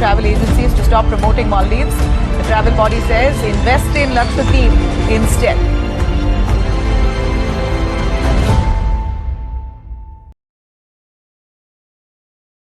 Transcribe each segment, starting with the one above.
travel agencies to stop promoting Maldives. The travel body says invest in Lakshadweep instead.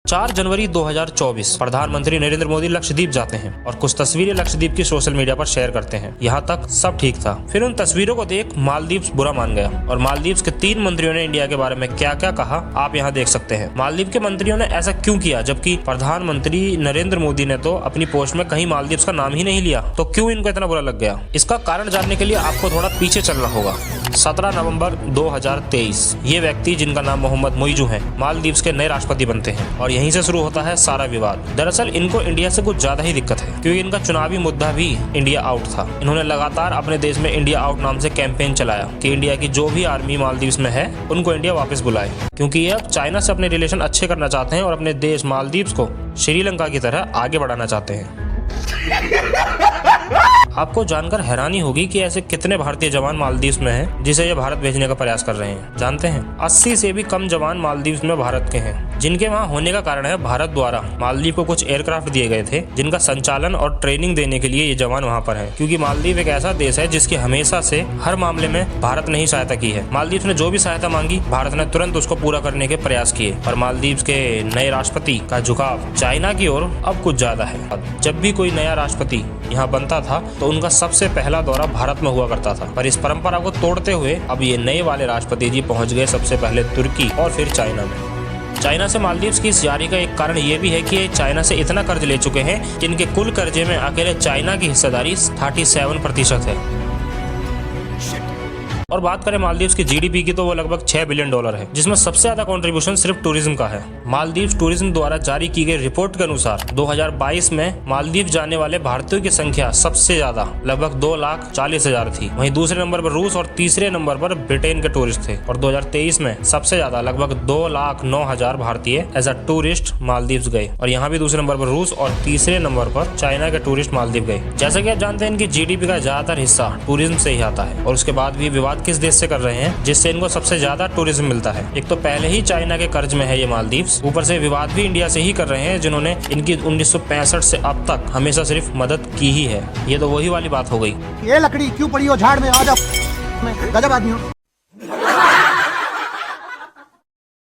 4 जनवरी 2024 प्रधानमंत्री नरेंद्र मोदी लक्षद्वीप जाते हैं और कुछ तस्वीरें लक्षद्वीप की सोशल मीडिया पर शेयर करते हैं। यहाँ तक सब ठीक था, फिर उन तस्वीरों को देख मालदीव्स बुरा मान गया और मालदीव्स के 3 मंत्रियों ने इंडिया के बारे में क्या क्या कहा आप यहाँ देख सकते हैं। मालदीव के मंत्रियों ने ऐसा क्यों किया, जबकि प्रधानमंत्री नरेंद्र मोदी ने तो अपनी पोस्ट में कहीं मालदीव्स का नाम ही नहीं लिया, तो क्यों इनको इतना बुरा लग गया? इसका कारण जानने के लिए आपको थोड़ा पीछे चलना होगा। 17 नवंबर 2023 ये व्यक्ति, जिनका नाम मोहम्मद मुइज़ू है, मालदीव्स के नए राष्ट्रपति बनते हैं और यहीं से शुरू होता है सारा विवाद। दरअसल इनको इंडिया से कुछ ज्यादा ही दिक्कत है, क्योंकि इनका चुनावी मुद्दा भी इंडिया आउट था। इन्होंने लगातार अपने देश में इंडिया आउट नाम से कैंपेन चलाया कि इंडिया की जो भी आर्मी मालदीव्स में है उनको इंडिया वापस बुलाए, क्योंकि ये अब चाइना से अपने रिलेशन अच्छे करना चाहते हैं और अपने देश मालदीव्स को श्रीलंका की तरह आगे बढ़ाना चाहते हैं। आपको जानकर हैरानी होगी कि ऐसे कितने भारतीय जवान मालदीव्स में हैं जिसे ये भारत भेजने का प्रयास कर रहे हैं। जानते हैं 80 से भी कम जवान मालदीव्स में भारत के हैं, जिनके वहां होने का कारण है भारत द्वारा मालदीव को कुछ एयरक्राफ्ट दिए गए थे जिनका संचालन और ट्रेनिंग देने के लिए ये जवान वहां पर है, क्योंकि मालदीव एक ऐसा देश है जिसकी हमेशा से हर मामले में भारत ने ही सहायता की है। मालदीव ने जो भी सहायता मांगी भारत ने तुरंत उसको पूरा करने के प्रयास किए, और मालदीव के नए राष्ट्रपति का झुकाव चाइना की ओर अब कुछ ज्यादा है। जब भी कोई नया राष्ट्रपति यहाँ बनता था तो उनका सबसे पहला दौरा भारत में हुआ करता था, पर इस परंपरा को तोड़ते हुए अब ये नए वाले राष्ट्रपति जी पहुंच गए सबसे पहले तुर्की और फिर चाइना में। चाइना से मालदीव्स की इस यारी का एक कारण ये भी है कि ये चाइना से इतना कर्ज ले चुके हैं कि इनके कुल कर्जे में अकेले चाइना की हिस्सेदारी 37% है। और बात करें मालदीव्स की जीडीपी की, तो वो लगभग $6 बिलियन है, जिसमें सबसे ज्यादा कंट्रीब्यूशन सिर्फ टूरिज्म का है। मालदीव्स टूरिज्म द्वारा जारी की गई रिपोर्ट के अनुसार 2022 में मालदीव जाने वाले भारतीयों की संख्या सबसे ज्यादा लगभग 2,40,000 थी। वहीं दूसरे नंबर पर रूस और तीसरे नंबर पर ब्रिटेन के टूरिस्ट थे। और 2023 में सबसे ज्यादा लगभग 2,09,000 भारतीय एज अ टूरिस्ट मालदीव्स गए, और यहाँ भी दूसरे नंबर पर रूस और तीसरे नंबर पर चाइना के टूरिस्ट मालदीव गए। जैसा कि आप जानते हैं इनकी जीडीपी का ज्यादातर हिस्सा टूरिज्म से ही आता है, और उसके बाद भी विवाद किस देश से कर रहे हैं जिससे इनको सबसे ज्यादा टूरिज्म मिलता है। एक तो पहले ही चाइना के कर्ज में है ये मालदीव्स, ऊपर से विवाद भी इंडिया से ही कर रहे हैं जिन्होंने इनकी 1965 से अब तक हमेशा सिर्फ मदद की ही है। ये तो वही वाली बात हो गई। ये लकड़ी क्यों पड़ी हो झाड़ में, आ जाओ, मैं गजब आदमी हूँ।